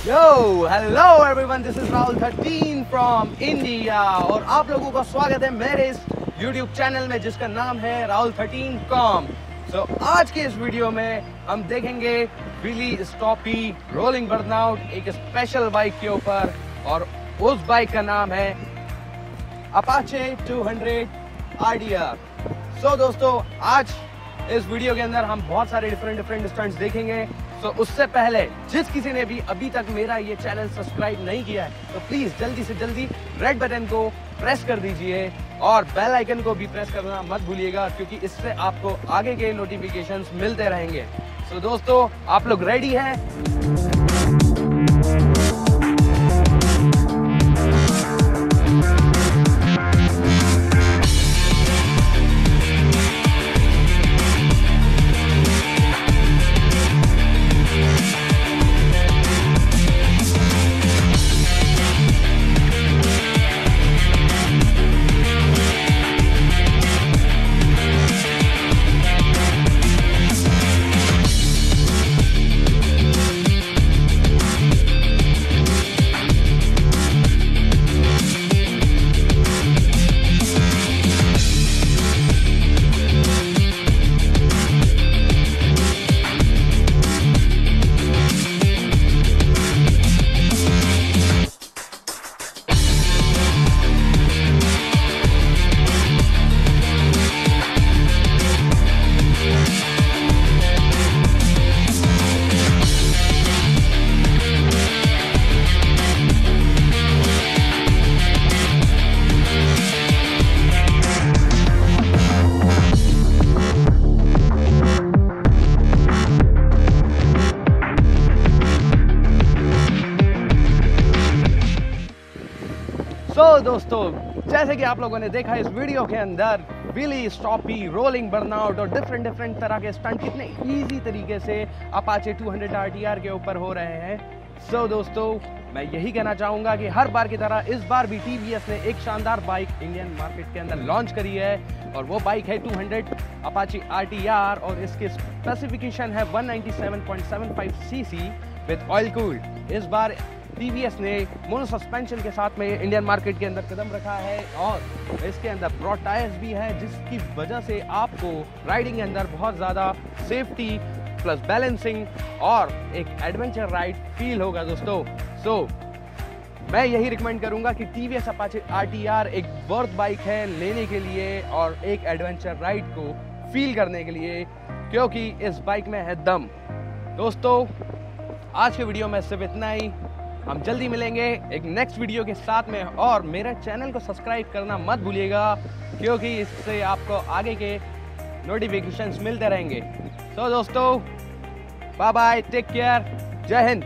Hello everyone, this is Rahul 13 from India और आप लोगों का स्वागत है मेरे इस यूट्यूब चैनल में जिसका नाम है राहुल 13 कॉम। आज के इस वीडियो में हम देखेंगे व्हीली स्टॉपी रोलिंग बर्नआउट एक स्पेशल बाइक के ऊपर, और उस बाइक का नाम है अपाचे 200 RDR। दोस्तों, आज इस वीडियो के अंदर हम बहुत सारे डिफरेंट स्टंट्स देखेंगे। उससे पहले जिस किसी ने भी अभी तक मेरा ये चैनल सब्सक्राइब नहीं किया है तो प्लीज जल्दी से जल्दी रेड बटन को प्रेस कर दीजिए और बेल आइकन को भी प्रेस करना मत भूलिएगा, क्योंकि इससे आपको आगे के नोटिफिकेशंस मिलते रहेंगे। दोस्तों, आप लोग रेडी हैं? दोस्तों, जैसे कि आप लोगों ने देखा इस वीडियो के अंदर व्हीली स्टॉपी रोलिंग बर्नआउट और डिफरेंट तरह के स्टंट कितने इजी तरीके से अपाचे 200 RDR के ऊपर हो रहे हैं। दोस्तों, मैं यही कहना चाहूँगा कि हर बार की तरह इस बार भी TVS ने एक शानदार बाइक इंडियन मार्केट के अंदर लॉन्च करी है, और वो बाइक है 200 अपाचे RDR और इसके स्पेसिफिकेशन है 197.75 cc विद ऑयल कूल्ड। इस बार TVS ने मोनो सस्पेंशन के साथ में इंडियन मार्केट के अंदर कदम रखा है, और इसके अंदर ब्रॉड टायर्स भी है, जिसकी वजह से आपको राइडिंग के अंदर बहुत ज़्यादा सेफ्टी प्लस बैलेंसिंग और एक एडवेंचर राइड फील होगा दोस्तों। मैं यही रिकमेंड करूंगा कि TVS अपाचे RDR एक वर्थ बाइक है लेने के लिए और एक एडवेंचर राइड को फील करने के लिए, क्योंकि इस बाइक में है दम। दोस्तों, आज के वीडियो में सिर्फ इतना ही। हम जल्दी मिलेंगे एक नेक्स्ट वीडियो के साथ में, और मेरे चैनल को सब्सक्राइब करना मत भूलिएगा, क्योंकि इससे आपको आगे के नोटिफिकेशंस मिलते रहेंगे। दोस्तों, बाय बाय, टेक केयर, जय हिंद।